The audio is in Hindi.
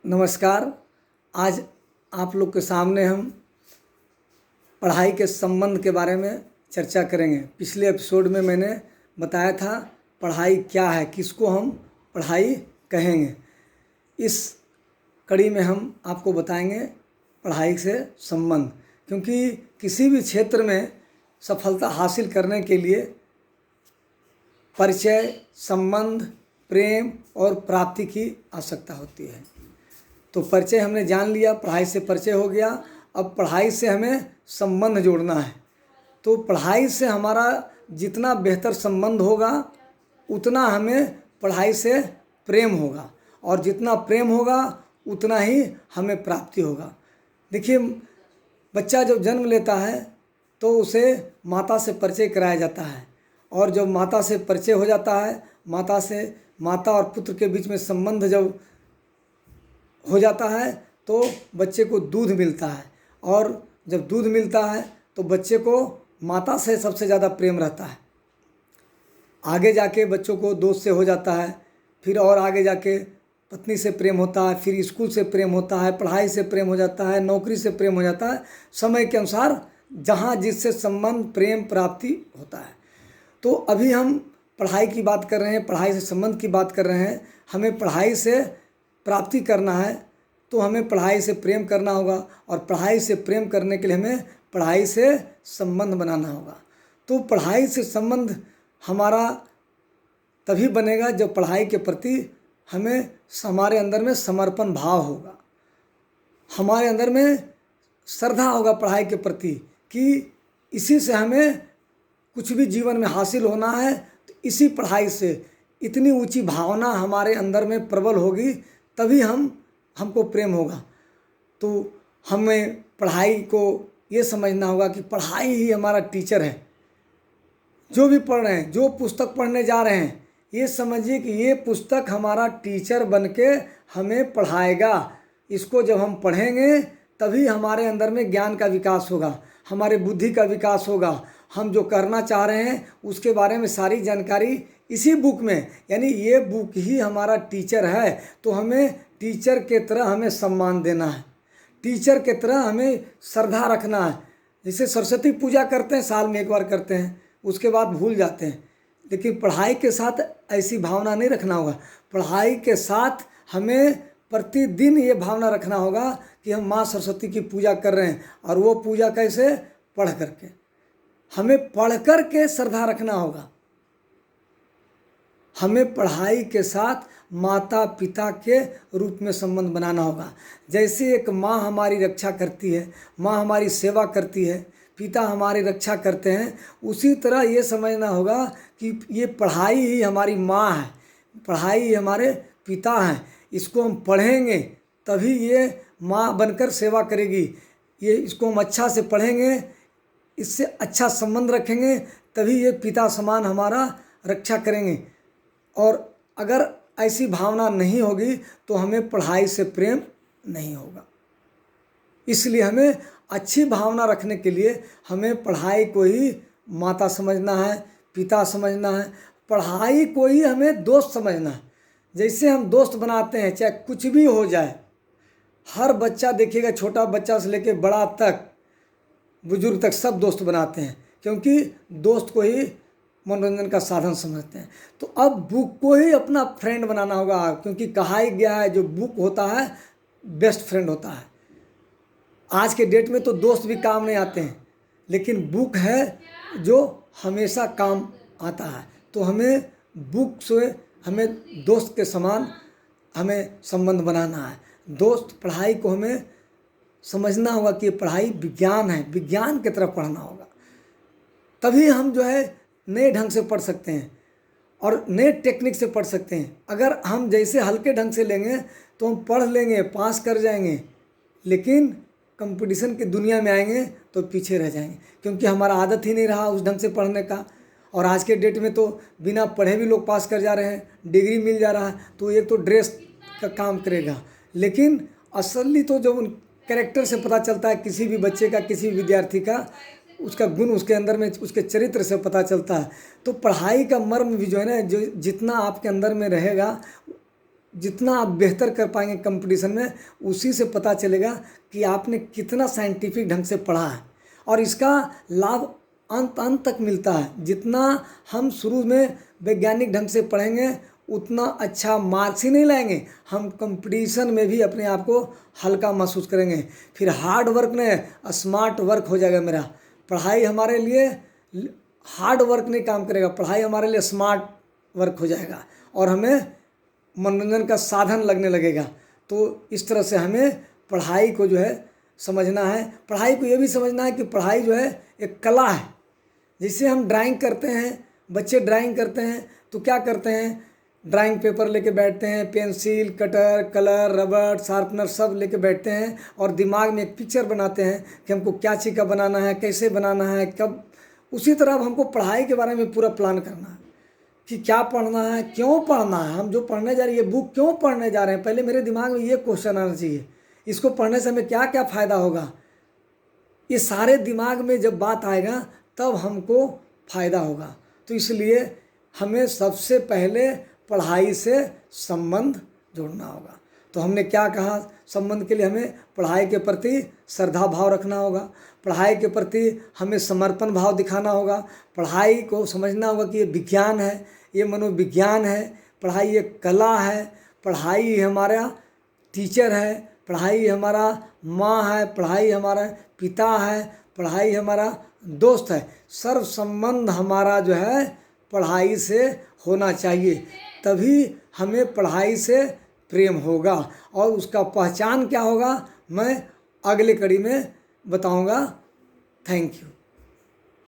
नमस्कार। आज आप लोग के सामने हम पढ़ाई के संबंध के बारे में चर्चा करेंगे। पिछले एपिसोड में मैंने बताया था पढ़ाई क्या है, किसको हम पढ़ाई कहेंगे। इस कड़ी में हम आपको बताएंगे पढ़ाई से संबंध, क्योंकि किसी भी क्षेत्र में सफलता हासिल करने के लिए परिचय, संबंध, प्रेम और प्राप्ति की आवश्यकता होती है। तो परिचय हमने जान लिया, पढ़ाई से परिचय हो गया। अब पढ़ाई से हमें संबंध जोड़ना है। तो पढ़ाई से हमारा जितना बेहतर संबंध होगा उतना हमें पढ़ाई से प्रेम होगा, और जितना प्रेम होगा उतना ही हमें प्राप्ति होगा। देखिए, बच्चा जब जन्म लेता है तो उसे माता से परिचय कराया जाता है, और जब माता से परिचय हो जाता है, माता और पुत्र के बीच में संबंध जब हो जाता है तो बच्चे को दूध मिलता है, और जब दूध मिलता है तो बच्चे को माता से सबसे ज़्यादा प्रेम रहता है। आगे जाके बच्चों को दोस्त से हो जाता है, फिर और आगे जाके पत्नी से प्रेम होता है, फिर स्कूल से प्रेम होता है, पढ़ाई से प्रेम हो जाता है, नौकरी से प्रेम हो जाता है। समय के अनुसार जहाँ जिससे संबंध, प्रेम, प्राप्ति होता है। तो अभी हम पढ़ाई की बात कर रहे हैं, पढ़ाई से संबंध की बात कर रहे हैं। हमें पढ़ाई से प्राप्ति करना है तो हमें पढ़ाई से प्रेम करना होगा, और पढ़ाई से प्रेम करने के लिए हमें पढ़ाई से संबंध बनाना होगा। तो पढ़ाई से संबंध हमारा तभी बनेगा जब पढ़ाई के प्रति हमारे अंदर में समर्पण भाव होगा, हमारे अंदर में श्रद्धा होगा पढ़ाई के प्रति, कि इसी से हमें कुछ भी जीवन में हासिल होना है। तो इसी पढ़ाई से इतनी ऊंची भावना हमारे अंदर में प्रबल होगी, तभी हमको प्रेम होगा। तो हमें पढ़ाई को ये समझना होगा कि पढ़ाई ही हमारा टीचर है। जो भी पढ़ रहे हैं, जो पुस्तक पढ़ने जा रहे हैं, ये समझिए कि ये पुस्तक हमारा टीचर बन के हमें पढ़ाएगा। इसको जब हम पढ़ेंगे तभी हमारे अंदर में ज्ञान का विकास होगा, हमारे बुद्धि का विकास होगा। हम जो करना चाह रहे हैं उसके बारे में सारी जानकारी इसी बुक में, यानी ये बुक ही हमारा टीचर है। तो हमें टीचर के तरह हमें सम्मान देना है, टीचर के तरह हमें श्रद्धा रखना है। जैसे सरस्वती पूजा करते हैं, साल में एक बार करते हैं, उसके बाद भूल जाते हैं। लेकिन पढ़ाई के साथ ऐसी भावना नहीं रखना होगा। पढ़ाई के साथ हमें प्रतिदिन ये भावना रखना होगा कि हम माँ सरस्वती की पूजा कर रहे हैं, और वो पूजा कैसे? पढ़ करके। हमें पढ़ कर के श्रद्धा रखना होगा। हमें पढ़ाई के साथ माता पिता के रूप में संबंध बनाना होगा। जैसे एक माँ हमारी रक्षा करती है, माँ हमारी सेवा करती है, पिता हमारी रक्षा करते हैं, उसी तरह ये समझना होगा कि ये पढ़ाई ही हमारी माँ है, पढ़ाई ही हमारे पिता हैं। इसको हम पढ़ेंगे तभी ये माँ बनकर सेवा करेगी। इसको हम अच्छा से पढ़ेंगे, इससे अच्छा संबंध रखेंगे, तभी ये पिता समान हमारा रक्षा करेंगे। और अगर ऐसी भावना नहीं होगी तो हमें पढ़ाई से प्रेम नहीं होगा। इसलिए हमें अच्छी भावना रखने के लिए हमें पढ़ाई को ही माता समझना है, पिता समझना है। पढ़ाई को ही हमें दोस्त समझना है। जैसे हम दोस्त बनाते हैं, चाहे कुछ भी हो जाए, हर बच्चा देखिएगा, छोटा बच्चा से लेकर बड़ा तक, बुजुर्ग तक, सब दोस्त बनाते हैं, क्योंकि दोस्त को ही मनोरंजन का साधन समझते हैं। तो अब बुक को ही अपना फ्रेंड बनाना होगा, क्योंकि कहा ही गया है जो बुक होता है बेस्ट फ्रेंड होता है। आज के डेट में तो दोस्त भी काम नहीं आते हैं, लेकिन बुक है जो हमेशा काम आता है। तो हमें बुक से हमें दोस्त के समान हमें संबंध बनाना है। दोस्त पढ़ाई को हमें समझना होगा कि पढ़ाई विज्ञान है, विज्ञान की तरफ पढ़ना होगा, तभी हम जो है नए ढंग से पढ़ सकते हैं और नए टेक्निक से पढ़ सकते हैं। अगर हम जैसे हल्के ढंग से लेंगे तो हम पढ़ लेंगे, पास कर जाएंगे, लेकिन कंपटीशन की दुनिया में आएंगे तो पीछे रह जाएंगे, क्योंकि हमारा आदत ही नहीं रहा उस ढंग से पढ़ने का। और आज के डेट में तो बिना पढ़े भी लोग पास कर जा रहे हैं, डिग्री मिल जा रहा है। तो एक तो ड्रेस का काम करेगा, लेकिन असली तो जो कैरेक्टर से पता चलता है किसी भी बच्चे का, किसी भी विद्यार्थी का, उसका गुण उसके अंदर में, उसके चरित्र से पता चलता है। तो पढ़ाई का मर्म भी जो है ना, जो जितना आपके अंदर में रहेगा जितना आप बेहतर कर पाएंगे कंपटीशन में, उसी से पता चलेगा कि आपने कितना साइंटिफिक ढंग से पढ़ा है। और इसका लाभ अंत अंत तक मिलता है। जितना हम शुरू में वैज्ञानिक ढंग से पढ़ेंगे उतना अच्छा मार्क्स ही नहीं लाएंगे, हम कंपटीशन में भी अपने आप को हल्का महसूस करेंगे। फिर हार्ड वर्क ने स्मार्ट वर्क हो जाएगा मेरा। पढ़ाई हमारे लिए हार्ड वर्क नहीं काम करेगा, पढ़ाई हमारे लिए स्मार्ट वर्क हो जाएगा और हमें मनोरंजन का साधन लगने लगेगा। तो इस तरह से हमें पढ़ाई को जो है समझना है। पढ़ाई को ये भी समझना है कि पढ़ाई जो है एक कला है। जैसे हम ड्राइंग करते हैं, बच्चे ड्राइंग करते हैं तो क्या करते हैं, ड्राइंग पेपर लेके बैठते हैं, पेंसिल, कटर, कलर, रबड़, शार्पनर सब लेके बैठते हैं और दिमाग में एक पिक्चर बनाते हैं कि हमको क्या चीज़ का बनाना है, कैसे बनाना है, कब। उसी तरह अब हमको पढ़ाई के बारे में पूरा प्लान करना है कि क्या पढ़ना है, क्यों पढ़ना है, हम जो पढ़ने जा रहे हैं ये बुक क्यों पढ़ने जा रहे हैं। पहले मेरे दिमाग में ये क्वेश्चन आना चाहिए, इसको पढ़ने से हमें क्या क्या फ़ायदा होगा। ये सारे दिमाग में जब बात आएगा तब हमको फ़ायदा होगा। तो इसलिए हमें सबसे पहले पढ़ाई से संबंध जोड़ना होगा। तो हमने क्या कहा, संबंध के लिए हमें पढ़ाई के प्रति श्रद्धा भाव रखना होगा, पढ़ाई के प्रति हमें समर्पण भाव दिखाना होगा, पढ़ाई को समझना होगा कि ये विज्ञान है, ये मनोविज्ञान है, पढ़ाई एक कला है, पढ़ाई हमारा टीचर है, पढ़ाई हमारा माँ है, पढ़ाई हमारा पिता है, पढ़ाई हमारा दोस्त है। सर्व संबंध हमारा जो है पढ़ाई से होना चाहिए, तभी हमें पढ़ाई से प्रेम होगा। और उसका पहचान क्या होगा मैं अगले कड़ी में बताऊंगा। Thank you.